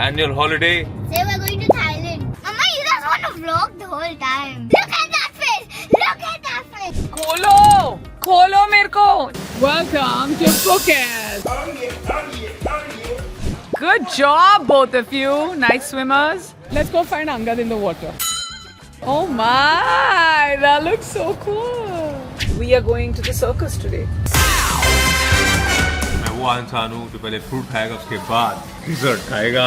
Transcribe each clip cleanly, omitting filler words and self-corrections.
annual holiday. Say we're going to Thailand. Mama, you just want to vlog the whole time. Look at that face. Look at that face. खोलो मेरे को. Welcome to Phuket. Good job, both of you. Nice swimmers. Let's go find Angad in the water. Oh my, that looks so cool. We are going to the circus today. मैं वो इंसान हूँ जो पहले fruit खाएगा उसके बाद dessert खाएगा.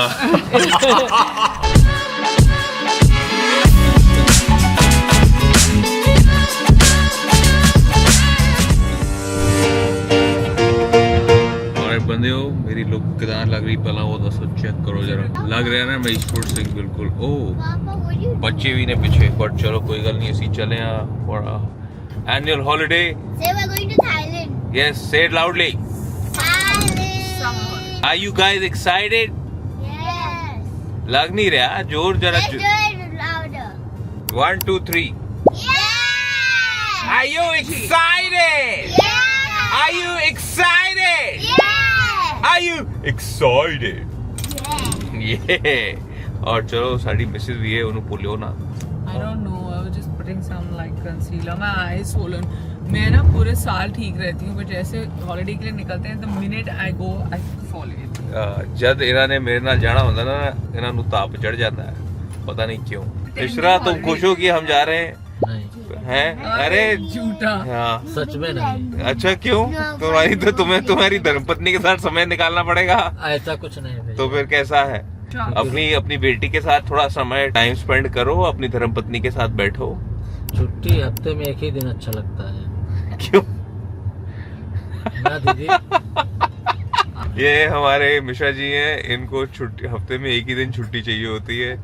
बंदे हो मेरी लुक कितना लग रही पहला वो दोस्तों चेक करो जरा. लग रहा है ना मैं ईश्वर सिंह बिल्कुल. ओ बच्चे भी ने पीछे पर चलो कोई गल नहीं ऐसी चले annual holiday. Say we're going to Thailand. Yes, say it loudly. Thailand. Are you guys excited? Yes. लग नहीं रहा जोर जरा. Let's do it louder. 1 2 3. Yeah. Are you excited? Yeah. Are you excited? Yeah. Are you excited? Yeah. Yeah. और चलो sari Mrs भी है उन्हें बोलियो ना. I don't know. I was just putting some like concealer. My eyes swollen. मैं ना पूरे साल ठीक रहती हूँ, but जैसे हॉलिडे के लिए निकलते हैं, the minute I go, I fall in. जब इन्हों ने मेरे नाल जाना होता ना इन्हों ताप चढ़ जाता है पता नहीं क्यों. इशरा तुम खुश हो कि हम जा रहे हैं? हैं? अरे झूठा. हाँ सच में नहीं. अच्छा क्यों? तुम्हारी धर्मपत्नी के साथ समय निकालना पड़ेगा. ऐसा कुछ नहीं है. तो फिर कैसा है? अपनी बेटी के साथ थोड़ा समय टाइम स्पेंड करो, अपनी धर्मपत्नी के साथ बैठो. छुट्टी हफ्ते में एक ही दिन अच्छा लगता है. क्यों? ना दीदी. ये हमारे मिश्रा जी हैं, इनको छुट्टी हफ्ते में एक ही दिन छुट्टी चाहिए होती है.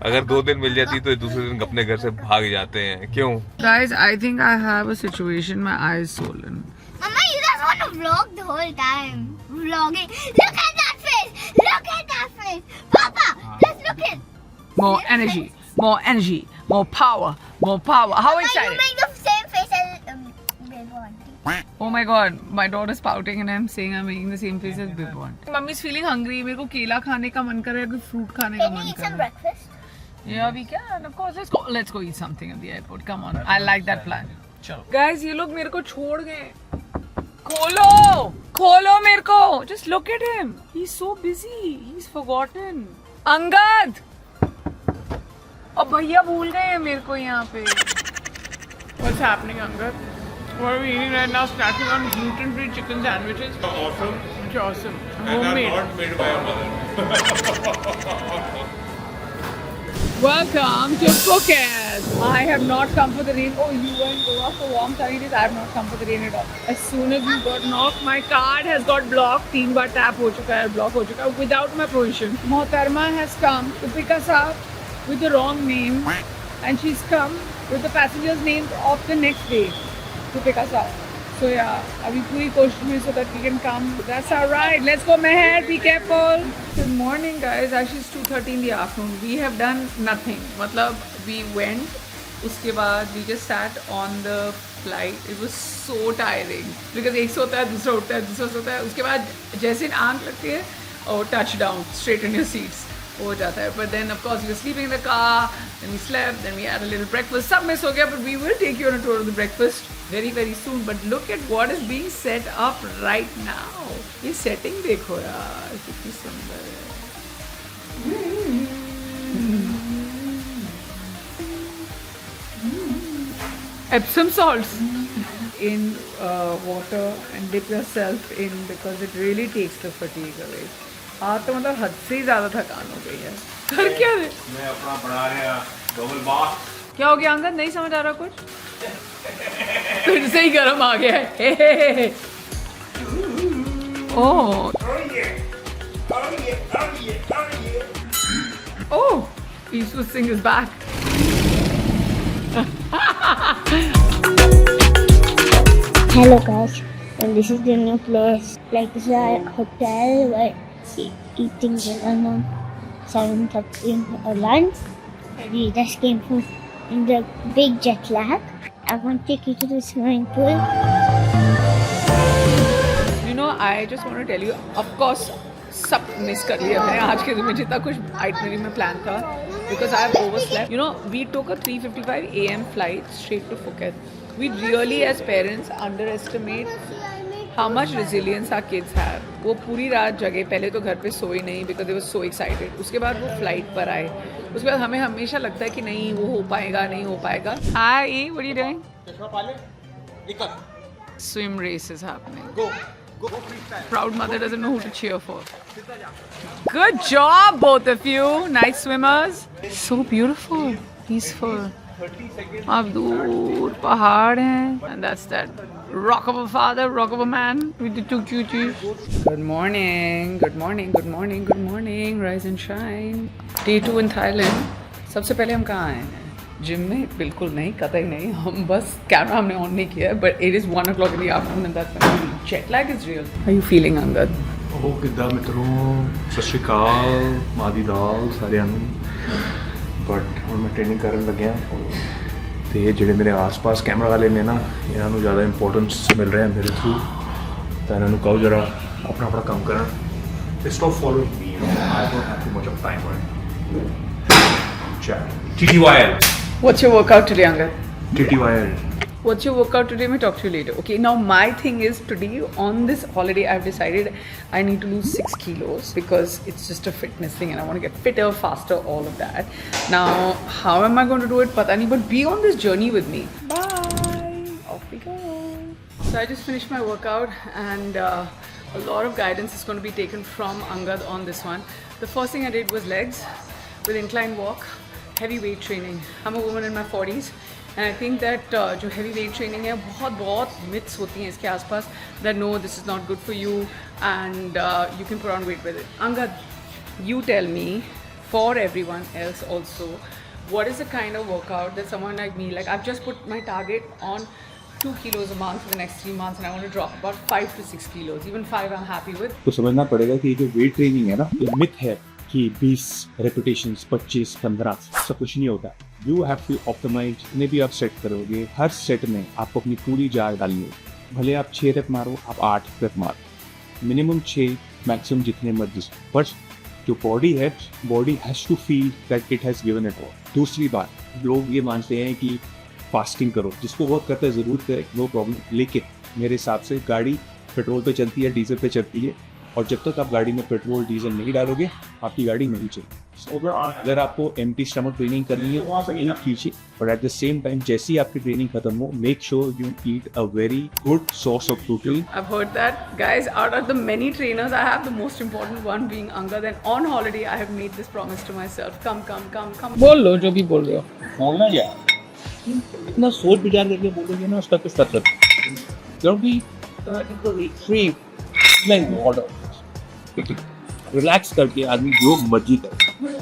अगर 2 दिन मिल जाती तो दूसरे दिन अपने घर से भाग जाते हैं. क्यों? Guys, I think I have a situation. My eyes swollen. Mama, you just want to vlog the whole time. Vlogging. Look at that face. Look at that face. Papa, just look at. More energy. More energy. More power. More power. How Mama, you excited! make the same face as Bebo auntie. Oh my god, my daughter's pouting and I'm saying I'm making the same face as Bebo aunt. Mummy's feeling hungry. मेरे को केला खाने का मन कर रहा है, कोई fruit खाने का Can we मन eat कर some रहा है. breakfast? Yeah, we can. Of course, let's go eat something at the airport. Come on, I like that plan. चलो. Guys, ये लोग मेरे को छोड़ गए. खोलो मेरे को. Just look at him. He's so busy. He's forgotten. Angad. अब भैया भूल गए हैं मेरे को यहाँ पे. What's happening, Angad? What are we eating right now? Snacking on gluten-free chicken sandwiches. Awesome. Which are awesome. Homemade. made by your mother. Welcome to Phuket. I have not come for the rain. Oh, you went Goa for warm sunny days. I have not come for the rain at all. As soon as you got knocked, my card has got blocked. 3 bar tap हो चुका है, block हो चुका है without my permission. Mohtarma has come to pick us up with the wrong name, and she's come with the passenger's name of the next day to pick us up. So yeah, अभी पूरी कोशिश में so that we can come. That's alright. Let's go, Meher. Be careful. Good morning, guys. Actually, it's 2:30 in the afternoon. We have done nothing. मतलब we went. उसके बाद we just sat on the flight. It was so tiring because एक सोता है, दूसरा उठता है, दूसरा सोता है. उसके बाद जैसे आँख लगती है, और touchdown straight in your seats. हो जाता है. But then of course we were sleeping in the car, then we slept, then we had a little breakfast. सब miss हो गया, but we will take you on a tour of the breakfast very very soon. But look at what is being set up right now. ये setting देखो यार, कितनी सुंदर है. Epsom salts in water and dip yourself in because it really takes the fatigue away. हाँ तो मतलब हद से ही ज़्यादा थकान हो गई है. कर क्या रहे? मैं अपना बना रहा डबल बाथ. क्या हो गया अंगद? नहीं समझ आ रहा कुछ? फिर से ही गर्म आ गया है. ओह. Oh, Ishwar Singh is back. Hello guys, and this is the new place. Like this is our hotel where eating dinner on 7:30 lunch. We just came from in the big jet lag. I want to take you to the swimming pool. You know, I just want to tell you, of course, सब miss कर लिया मैंने आज के दिन में जितना कुछ आइटनरी में प्लान था because I have overslept you know we took a 3:55 AM flight straight to Phuket we really as parents underestimate how much resilience our kids have वो पूरी रात जगे पहले तो घर पे सोई नहीं because they was so excited उसके बाद वो फ्लाइट पर आए उसके बाद हमें हमेशा लगता है कि नहीं वो हो पाएगा नहीं हो पाएगा hi E what are you doing swim race is happening go proud mother doesn't know who to cheer for good job both of you nice swimmers so beautiful peaceful अब दूर पहाड़ हैं and that's that rock of a father rock of a man with the two choo-choos good morning good morning good morning good morning rise and shine day 2 in Thailand सबसे पहले हम कहाँ आए हैं जिम में बिल्कुल नहीं कतई नहीं हम बस कैमरा हमने ऑन नहीं किया है but it is 1 o'clock in the afternoon and that's when jet lag is real how are you feeling Angad ਉਹ ਕਿੱਦਾਂ ਮਿੱਤਰੋ ਸਤਿ ਸ਼੍ਰੀ ਅਕਾਲ ਮਾਦੀ ਦਾਲ ਸਾਰਿਆਂ ਨੂੰ ਬਟ ਹੁਣ ਮੈਂ ਟ੍ਰੇਨਿੰਗ ਕਰਨ ਲੱਗਿਆ ਤੇ ਜਿਹੜੇ ਮੇਰੇ ਆਸ-ਪਾਸ ਕੈਮਰਾ ਵਾਲੇ ਨੇ ਨਾ ਇਹਨਾਂ ਨੂੰ ਜ਼ਿਆਦਾ ਇੰਪੋਰਟੈਂਸ ਮਿਲ ਰਿਹਾ ਮੇਰੇ ਥਰੂ ਤਾਂ ਇਹਨਾਂ ਨੂੰ ਕਹੋ ਜਰਾ ਆਪਣਾ ਆਪਣਾ ਕੰਮ ਕਰਨ ਤੇ stop following me I don't have too much of time right chat TTYL what's your workout today Angad TTYL what's your workout today may talk to you later okay now my thing is today on this holiday I've decided I need to lose 6 kilos because it's just a fitness thing and I want to get fitter faster all of that now how am I going to do it pata nahi but be on this journey with me bye off we go so I just finished my workout and a lot of guidance is going to be taken from Angad on this one the first thing I did was legs with incline walk heavy weight training I'm a woman in my 40s and I think that जो heavy weight training है बहुत myths होती हैं इसके आसपास that no this is not good for you and you can put on weight with it Angad you tell me for everyone else also what is the kind of workout that someone like me like I've just put my target on 2 kilos a month for the next 3 months and I want to drop about 5 to 6 kilos even 5 I'm happy with तो समझना पड़ेगा कि ये जो weight training है ना ये myth है कि 20 रेपिटेशंस 25 15 सब कुछ नहीं होता यू हैव टू ऑप्टिमाइज जितने भी आप सेट करोगे हर सेट में आपको अपनी पूरी जान डालनी है भले आप 6 रेप मारो आप 8 रेप मारो मिनिमम 6 मैक्सिमम जितने मर्जी बट जो बॉडी है body has to feel that it has given it all दूसरी बात लोग ये मानते हैं कि फास्टिंग करो जिसको बहुत करता है ज़रूर करे नो प्रॉब्लम लेकिन मेरे हिसाब से गाड़ी पेट्रोल पे चलती है डीजल पे चलती है और जब तक आप गाड़ी में पेट्रोल डीजल नहीं डालोगे आपकी गाड़ी नहीं चलेगी अगर आपको एम्प्टी स्टमक ट्रेनिंग करनी है तो आप कीजिए but at the same time जैसे ही आपकी ट्रेनिंग खत्म हो make sure you eat a very good source of protein I've heard that guys out of the many trainers I have the most important one being Angad and on holiday I have made this promise to myself come बोल लो जो भी बोल रहे हो बोलना यार इतना सोच विचार करके बोलोगे ना उसका कुछ मतलब क्योंकि फ्री ऑर्डर रिलैक्स करके आदमी जो मर्जी करे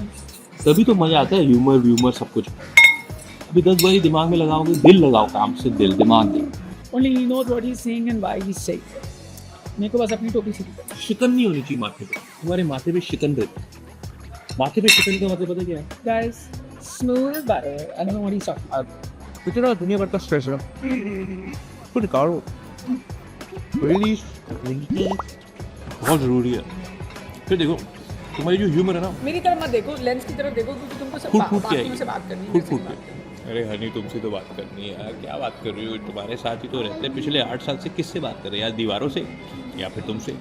तभी तो मजा आता है ह्यूमर सब कुछ अभी 10 बारी दिमाग में लगाओगे दिल लगाओ काम से दिल दिमाग दे only he knows what he's saying and why he's saying मेरे को बस अपनी टोपी सीखी शिकन नहीं होनी चाहिए माथे पे तुम्हारे माथे पे शिकन रहता है माथे पे शिकन का मतलब पता क्या है guys smooth butter I don't know what he's talking about इतना दुनिया भर का स्ट्रेस है तो निकालो रिलीज बहुत ज़रूरी है फिर देखो तुम्हारी जो ह्यूमर है ना मेरी तरफ मत देखो लेंस की तरफ देखो क्योंकि तुमको सब बाकियों से बात करनी है फूट के अरे हनी तुमसे तो बात करनी है यार क्या बात कर रही हो तुम्हारे साथ ही तो रहते हैं पिछले 8 साल से किससे बात कर रहे हैं यार दीवारों से या फिर तुमसे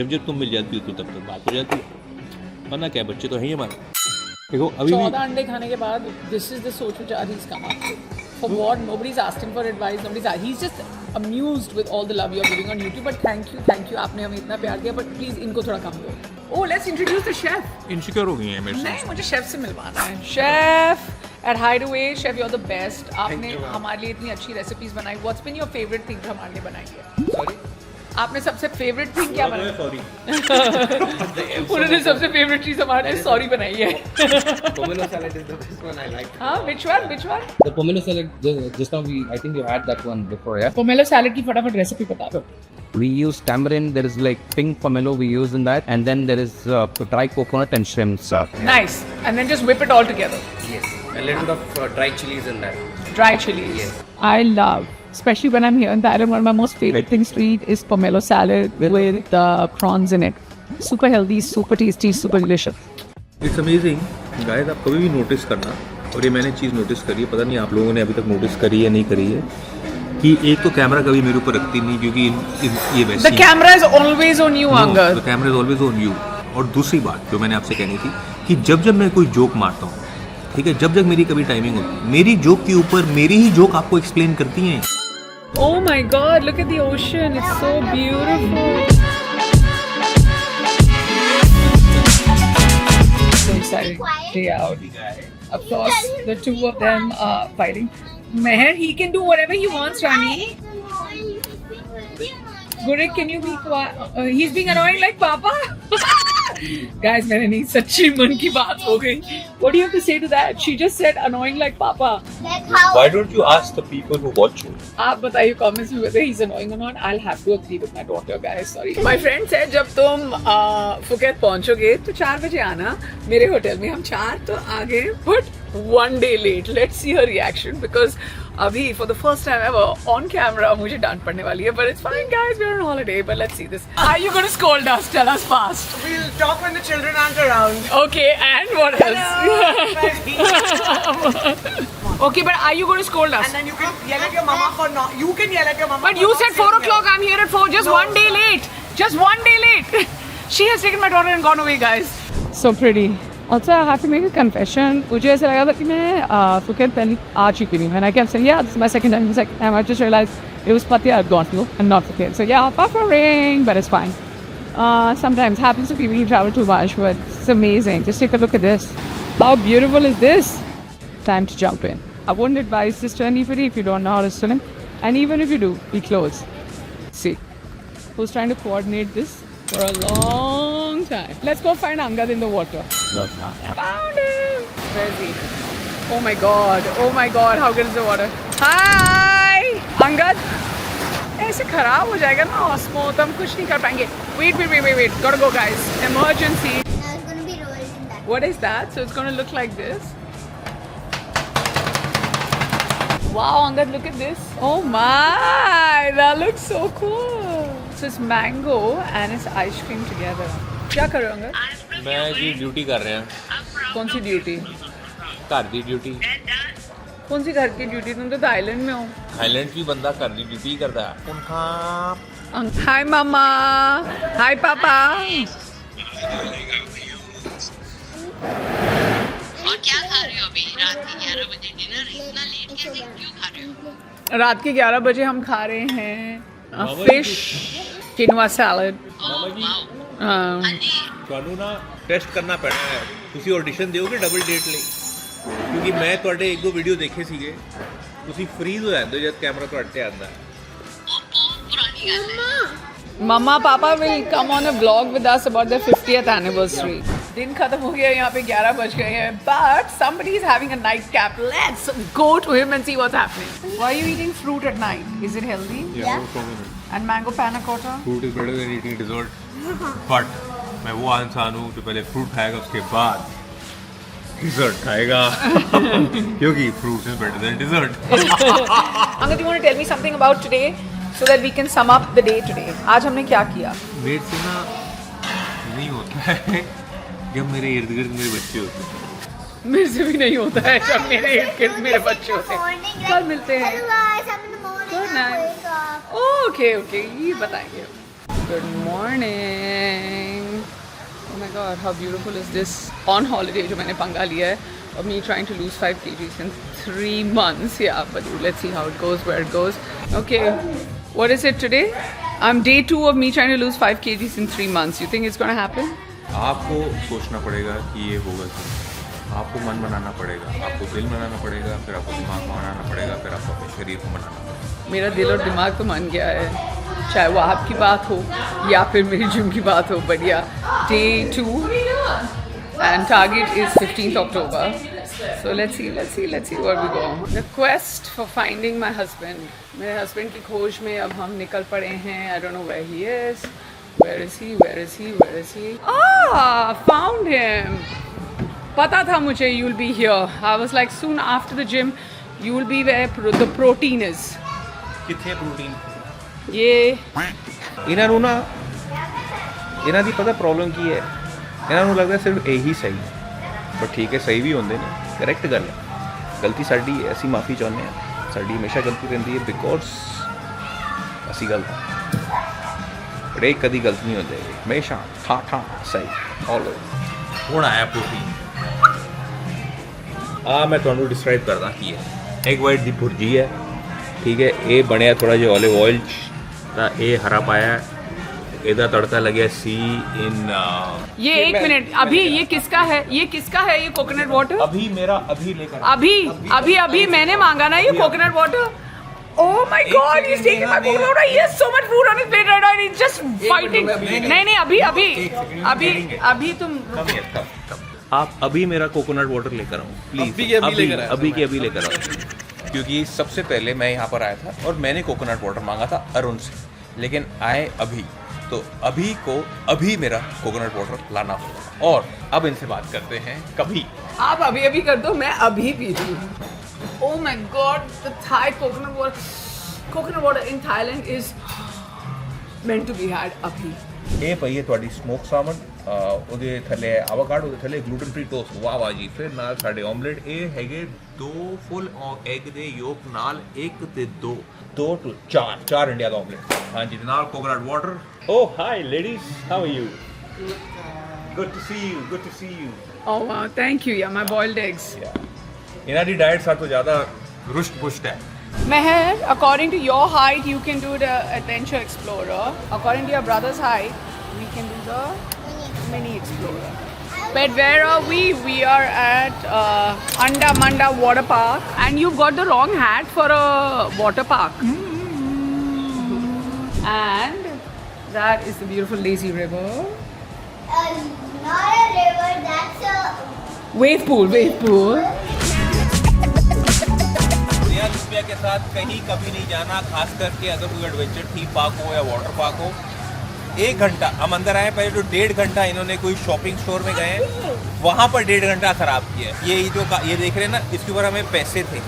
जब तुम मिल जाती हो तो तब बात हो जाती है वरना क्या बच्चे तो हैं ही हमारे देखो अभी 14 अंडे खाने के बाद this is the सोच विचार he's come up with for what nobody's asked him for advice he's just amused with all the love you're giving on YouTube but thank you आपने हमें इतना प्यार दिया but please इनको थोड़ा कम दो oh let's introduce the chef insecure हो गई हैं मेरे से नहीं मुझे शेफ से मिलवाना है chef at Hideaway chef you are the best आपने हमारे लिए इतनी अच्छी रेसिपीज बनाई what's been your favourite thing जो हमारे लिए बनाई है सॉरी आपने सबसे फेवरेट थिंग क्या बनाई सॉरी उन्होंने सबसे फेवरेट चीज हमारे लिए सॉरी बनाई है Pomelo salad is the best one I like. हाँ which one The pomelo salad, just now I think you had that one before, yeah? Pomelo salad की फटाफट रेसिपी बता दो We use tamarind, there is like pink pomelo we use in that, and then there is dry coconut and shrimps. nice and then just whip it all together Yes. A little bit of dry chilies in that. dry chilies I love especially when I'm here in Thailand one of my most favorite things to eat is pomelo salad with prawns in it super healthy, super tasty, super delicious. It's amazing guys, आप कभी भी notice करना, और ये मैंने चीज़ notice करी है, पता नहीं आप लोगों ने अभी तक नोटिस करी है नहीं करी है, कि एक तो कैमरा कभी मेरे ऊपर रखती नहीं, क्योंकि ये वैसी The camera is always on you, Angad. The camera is always on you. और दूसरी बात जो मैंने आपसे कहनी थी कि जब जब मैं कोई जोक मारता हूँ, ठीक है, जब जब मेरी कभी टाइमिंग होती है, मेरी जोक के ऊपर मेरी ही जोक आपको एक्सप्लेन करती हैं। Oh my God! Look at the ocean. It's so beautiful. So excited. Day out. Of course, the two of them are fighting. Meher, he can do whatever he wants, Rani. Gurik, can you be quiet? He's being annoying like Papa. Guys, मैंने नहीं, सच्ची मन की बात हो गई. What do you have to say to that? She just said annoying like Papa. Why don't you ask the people who watch you? आप बताइए comments में whether he's annoying or not. I'll have to agree with my daughter, guys. Sorry. My friend said जब तुम Phuket पहुंचोगे तो 4 बजे आना मेरे hotel में. हम 4 तो आ गए, but 1 day late. Let's see her reaction because अभी for the first time ever on camera मुझे डांट पड़ने वाली है. But it's fine, guys. We're on holiday. But let's see this. Are you going to scold us? Tell us fast. We'll talk when the children aren't around. Okay, and what else? Okay, but are you going to scold us? And then you can yell at your mama for not. You can yell at your mama. But for you not said saying 4 o'clock. I'm here at 4. Just No. 1 day late. Just 1 day late. She has taken my daughter and gone away, guys. So pretty. Also, I have to make a confession. मुझे ऐसा लगा था कि मैं Phuket पहले आ चुकी हूँ. And I kept saying, yeah, this is my second time. The second time, I just realized it was Pattaya I'd gone to and not Phuket. So yeah, buffering, but it's fine. Sometimes happens to people who travel too much, but it's amazing. Just take a look at this. How beautiful is this? Time to jump in. I wouldn't advise this to anybody if you don't know how to swim. And even if you do, be close. See, who's trying to coordinate this for a long time. Let's go find Angad in the water. Found him. Where is he? Oh my God. Oh my God. How good is the water? Hi, Angad. ऐसे खराब हो जाएगा ना osmo, तो हम कुछ नहीं कर पाएंगे. Wait. Gotta go, guys. Emergency. Now it's gonna be rolled in that. What is that? So it's gonna look like this. Wow, Angad, look at this. Oh my, that looks so cool. So it's mango and it's ice cream together. क्या कर रहे हो अंगद? मैं जी duty कर रहे हैं, कौन सी duty? घर की ड्यूटी. कौन सी घर की ड्यूटी? तुम तो थाईलैंड में हो. थाईलैंड भी बंदा घर की ड्यूटी करता है. हाय मामा, हाय पापा. और क्या खा रहे हो अभी? रात के 11 बजे डिनर इतना लेट कैसे क्यों खा रहे हो? रात के 11 बजे हम खा रहे हैं फिश किनवा सैलड. ਤੁਹਾਨੂੰ ਨਾ ਟੈਸਟ ਕਰਨਾ ਪੈਣਾ ਹੈ. ਤੁਸੀਂ ਆਡੀਸ਼ਨ ਦਿਓਗੇ ਡਬਲ ਡੇਟ ਲਈ, ਕਿਉਂਕਿ ਮੈਂ ਤੁਹਾਡੇ ਇੱਕ ਦੋ ਵੀਡੀਓ ਦੇਖੇ ਸੀਗੇ, ਤੁਸੀਂ ਫਰੀਜ਼ ਹੋ ਜਾਂਦੇ ਜਦ ਕੈਮਰਾ ਤੁਹਾਡੇ ਤੇ ਆਉਂਦਾ. पुरानी गल है. Mama Papa will come on a vlog with us about their 50th anniversary. दिन खत्म हो गया, यहाँ पे 11 बज गए हैं, but somebody is having a nightcap. Let's go to him and see what's happening. Why are you eating fruit at night? Is it healthy? And mango panna cotta? Fruit is better than eating dessert. But मैं वो इंसान हूँ जो पहले fruit खाएगा उसके बाद dessert खाएगा, क्योंकि fruit is better than dessert. Angad, you want to tell me something about today so that we can sum up the day today? आज हमने क्या किया? मेरे से ना नहीं होता है जब मेरे इर्द गिर्द मेरे बच्चे होते हैं. मेरे से भी नहीं होता है जब मेरे इर्द गिर्द मेरे बच्चे होते हैं. कल मिलते हैं. Hello guys, I'm in the morning. Good I night. wake up. Okay, ये बताएंगे. Good morning. Oh my God, how beautiful is this? On holiday जो मैंने पंगा लिया है, of me trying to lose 5 kgs in 3 months. Yeah, but let's see how it goes, where it goes. Okay, what is it today? I'm day 2 of me trying to lose 5 kgs in 3 months. You think it's gonna happen? आपको सोचना पड़ेगा कि ये होगा क्यों. आपको मन बनाना पड़ेगा, आपको दिल बनाना पड़ेगा, फिर आपको दिमाग बनाना पड़ेगा, फिर आपको अपने शरीर को बनाना पड़ेगा. मेरा दिल और दिमाग तो मान गया है, चाहे वो आपकी बात हो या फिर मेरी जिम की बात हो. बढ़िया. Day 2 and target is 15th October. So let's see where we go. The quest for finding my husband. मेरे husband की खोज में अब हम निकल पड़े हैं. I don't know where he is. Where is he? Ah, found him. पता था मुझे you'll be here. I was like soon after the gym you'll be where the protein is. कितने प्रोटीन ये ਇਹਨਾਂ ਨੂੰ ਨਾ ਇਹਨਾਂ ਦੀ ਪਤਾ ਪ੍ਰੋਬਲਮ ਕੀ ਹੈ, ਇਹਨਾਂ ਨੂੰ ਲੱਗਦਾ ਸਿਰਫ ਇਹੀ ਸਹੀ ਹੈ, ਪਰ ਠੀਕ ਹੈ ਸਹੀ ਵੀ ਹੁੰਦੇ ਨੇ, ਕਰੈਕਟ ਗੱਲ ਹੈ। ਗਲਤੀ ਸਾਡੀ ਹੈ, ਅਸੀਂ ਮਾਫੀ ਚਾਹੁੰਦੇ ਹਾਂ, ਸਾਡੀ ਹਮੇਸ਼ਾ ਗਲਤੀ ਰਹਿੰਦੀ ਹੈ ਬਿਕੋਜ਼ ਅਸੀਂ ਗਲਤ ਹਾਂ, ਪਰ ਇਹ ਕਦੀ ਗਲਤ ਨਹੀਂ ਹੁੰਦੇ, ਹਮੇਸ਼ਾ ਠਾ ਸਹੀ ਆਲਵੇਜ਼। ਹੁਣ ਆਇਆ ਪ੍ਰੋਟੀਨ, ਆ ਮੈਂ ਤੁਹਾਨੂੰ ਡਿਸਕ੍ਰਾਈਬ ਕਰਦਾ ਕੀ ਹੈ। ਐਗ ਵਾਈਟ ਦੀ ਭੁਰਜੀ ਹੈ, ਠੀਕ ਹੈ, ਇਹ ਬਣਿਆ ਥੋੜਾ ਜਿਹਾ ਓਲਿਵ ਆਇਲ 'ਚ, ਤਾਂ ਇਹ ਹਰਾ ਪਾਇਆ, ਇਹਦਾ ਤੜਕਾ ਲੱਗਿਆ ਸੀ इन ये एक मिनट, अभी ये किसका है, ये किसका है ये कोकोनट वाटर? अभी मेरा अभी लेकर अभी मैंने मांगा ना ये coconut water. Oh my God, he's taking my coconut water. He has so much food on his plate right now and he's just fighting. नहीं अभी तुम आप अभी मेरा कोकोनट वाटर लेकर आओ प्लीज, अभी के अभी लेकर आओ, क्योंकि सबसे पहले मैं यहाँ पर आया था और मैंने कोकोनट वाटर मांगा था अरुण से, लेकिन आए अभी, तो अभी को अभी मेरा कोकोनट वाटर लाना होगा। और अब इनसे बात करते हैं कभी। आप अभी कर दो, मैं अभी पी रही हूँ। Oh my God, the Thai coconut water in Thailand is meant to be had abhi. ਇਹ ਪਈ ਹੈ ਤੁਹਾਡੀ ਸਮੋਕ ਸਾਲਮਨ, ਉਹਦੇ ਥੱਲੇ ਆਵਾਕਾਡੋ, ਉਹਦੇ ਥੱਲੇ ਗਲੂਟਨ ਫ੍ਰੀ ਟੋਸਟ, ਵਾਹ ਵਾਹ ਜੀ। ਫਿਰ ਨਾਲ ਸਾਡੇ ਆਮਲੇਟ, ਇਹ ਹੈਗੇ 2 ਫੁੱਲ ਐਗ ਦੇ ਯੋਕ ਨਾਲ 1 ਤੇ 2 to 4 ਇੰਡੀਆ ਦਾ ਆਮਲੇਟ, ਹਾਂਜੀ, ਤੇ ਨਾਲ coconut water. Oh hi ladies, how are you? Good to see you. Oh wow, thank you. Yeah, my boiled eggs. ਇਹਨਾਂ ਦੀ ਡਾਈਟ ਸਭ ਤੋਂ ਜ਼ਿਆਦਾ ਰੁਸ਼ਟ ਪੁਸ਼ਟ ਹੈ। Meher, according to your height, you can do the Adventure Explorer. According to your brother's height, we can do the Mini Explorer. But where are we? We are at Andamanda Water Park. And you've got the wrong hat for a water park. And that is the beautiful lazy river. Not a river, that's a Wave pool. रुपया के साथ कहीं कभी नहीं जाना, खास करके अगर कोई एडवेंचर थीम पार्क हो या वाटर पार्क हो। 1 घंटा हम अंदर आए, पहले तो 1.5 घंटा इन्होंने कोई शॉपिंग स्टोर में गए हैं, वहाँ पर 1.5 घंटा खराब किया है। ये देख रहे हैं ना, इसके ऊपर हमें पैसे थे,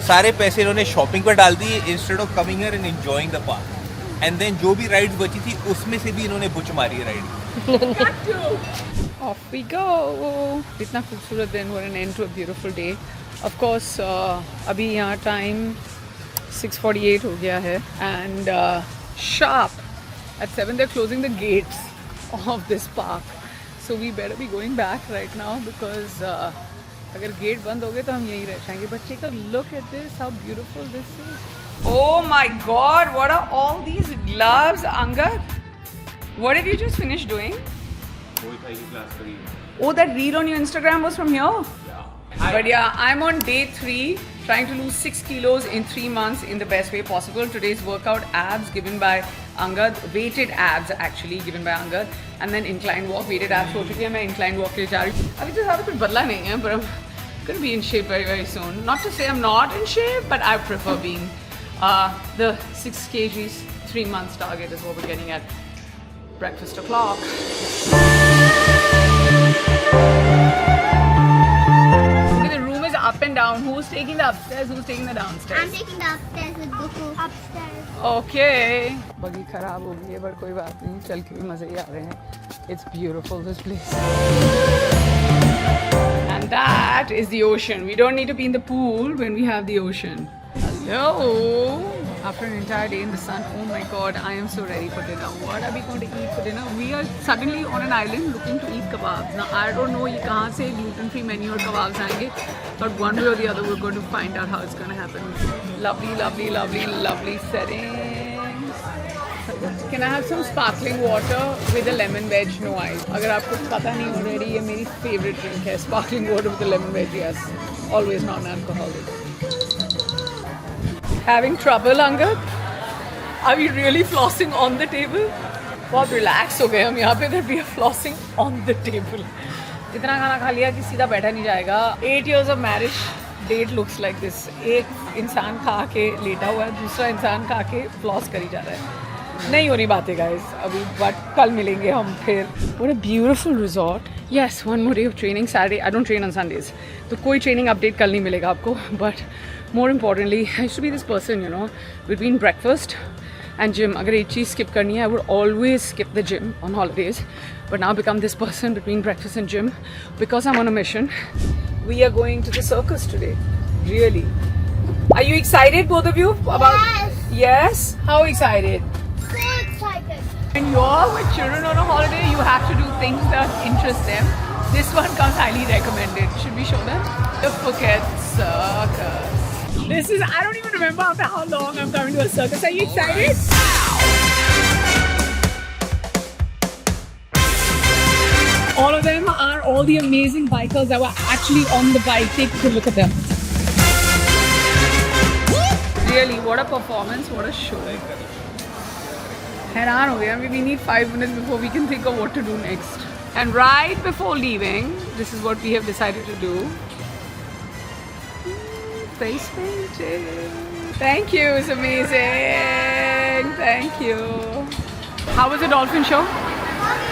सारे पैसे इन्होंने शॉपिंग पर डाल दिए instead of coming here and enjoying the park. And then जो भी राइड्स बची थी उसमें से भी इन्होंने बुच मारी है राइड। Off we go. इतना खूबसूरत दिन, what an end to a beautiful day. Of course, अभी यहाँ time 6:48 हो गया है and sharp at 7 they're closing the gates of this park. So we better be going back right now because अगर gate बंद हो गए तो हम यहीं रह जाएंगे। But take a look at this, how beautiful this is. Oh my God, what are all these gloves, Angad? What have you just finished doing? Oh, that reel on your Instagram was from here? But yeah, I'm on day 3, trying to lose 6 kilos in 3 months in the best way possible. Today's workout, abs given by Angad, weighted abs actually given by Angad, and then incline walk, weighted abs हो चुकी है, मैं incline walk के लिए जा रही हूँ। अभी तो ज़्यादा कुछ बदला नहीं है, but I'm gonna be in shape very very soon. Not to say I'm not in shape, but I prefer being the 6 kgs 3 months target is what we're getting at. Breakfast o'clock. Up and down. Who's taking the upstairs? Who's taking the downstairs? I'm taking the upstairs with Goku. Upstairs. Okay. बगी खराब हो गई है, but कोई बात नहीं, चल के भी मजे ही आ रहे हैं. It's beautiful, this place. And that is the ocean. We don't need to be in the pool when we have the ocean. Hello. After an entire day in the sun, oh my God, I am so ready for dinner. What are we going to eat for dinner? We are suddenly on an island looking to eat kebabs. Now, I don't know ये कहाँ से gluten-free menu और kebabs आएंगे, but one way or the other, we're going to find out how it's going to happen. Lovely, lovely, lovely, lovely settings. Can I have some sparkling water with a lemon veg? No ice. अगर आपको पता नहीं already, ये मेरी favorite drink है. Sparkling water with a lemon veg, yes. Always non-alcoholic. Having trouble, Angad? Are we really flossing on the table? बहुत relax हो गए हम यहाँ पे, that we are flossing on the table. इतना खाना खा लिया कि सीधा बैठा नहीं जाएगा. 8 years of marriage, date looks like this. एक इंसान खा के लेटा हुआ है, दूसरा इंसान खा के फ्लॉस करी जा रहा है. नहीं हो रही बातें guys अभी, but कल मिलेंगे हम फिर. What a beautiful resort. Yes, one more day of training. Saturday, I don't train on Sundays. तो कोई training update कल नहीं मिलेगा आपको, but more importantly, I used to be this person, you know, between breakfast and gym. अगर एक चीज़ skip करनी है, I would always skip the gym on holidays, but now become this person between breakfast and gym because I'm on a mission. We are going to the circus today. Really? Are you excited, both of you? About yes. How excited? So excited. When you're with children on a holiday, you have to do things that interest them. This one comes highly recommended. Should we show them? The Phuket Circus. This is, I don't even remember after how long I'm coming to a circus. Are you excited? All of them are all the amazing bikers that were actually on the bike. Take a look at them. Really, what a performance, what a show. हैरान हो गया. We need 5 minutes before we can think of what to do next. And right before leaving, this is what we have decided to do. Face painting. Thank you, it's amazing. Thank you. How was the dolphin show?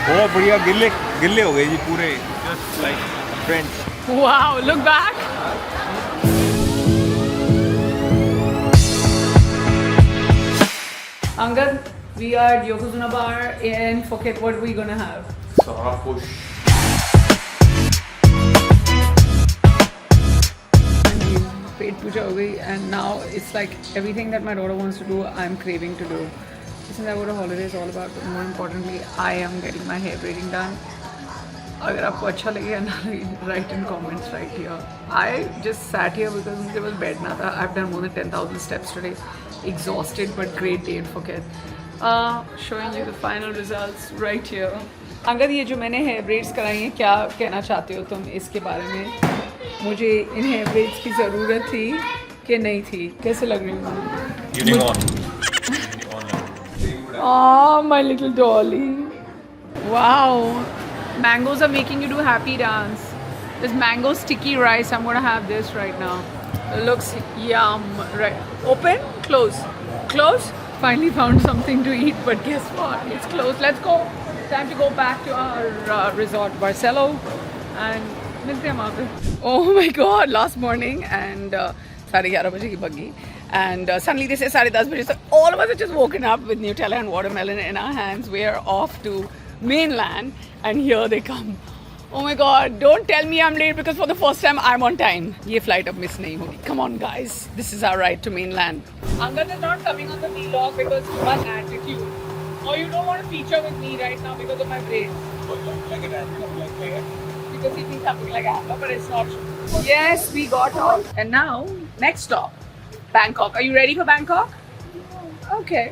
बहुत बढ़िया. गिल्ले हो गए जी पूरे. Just like friends. Wow, look back. Angad, we are at Yokozuna Bar in Phuket. What are we gonna have? Sahara push. Paid puja ho gayi, and now it's like everything that my daughter wants to do, I'm craving to do. This is what a holiday is all about, but more importantly, I am getting my hair braiding done. अगर आपको अच्छा लगे ना, write in comments right here. I just sat here because मुझे बस बैठना था. I've done more than 10,000 steps today. Exhausted, but great day in Phuket. Showing you the final results right here. अगर ये जो मैंने hair braids कराई हैं, क्या कहना चाहते हो तुम इसके बारे में? मुझे इन hair braids की ज़रूरत थी कि नहीं थी? कैसे लग रही हूँ? Unicorn. Oh, my little dolly. Wow. Mangoes are making you do happy dance. This mango sticky rice, I'm gonna have this right now. It looks yum. Right. Open, close. Close. Finally found something to eat, but guess what? It's closed. Let's go. Time to go back to our resort, Barcelo. And oh my god, last morning and 11:30 baje ki buggy. And suddenly they say 10:30 baje. So all of us are just woken up with Nutella and watermelon in our hands. We are off to mainland, and here they come. Oh my god, don't tell me I'm late because for the first time I'm on time. Ye flight ab miss nahi hogi. Come on guys, this is our ride to mainland. Angad is not coming on the vlog because too much attitude. Or you don't want to feature with me right now because of my brain. Because he thinks something like that, but it's not true. Yes, we got off. And now, next stop, Bangkok. Are you ready for Bangkok? Okay.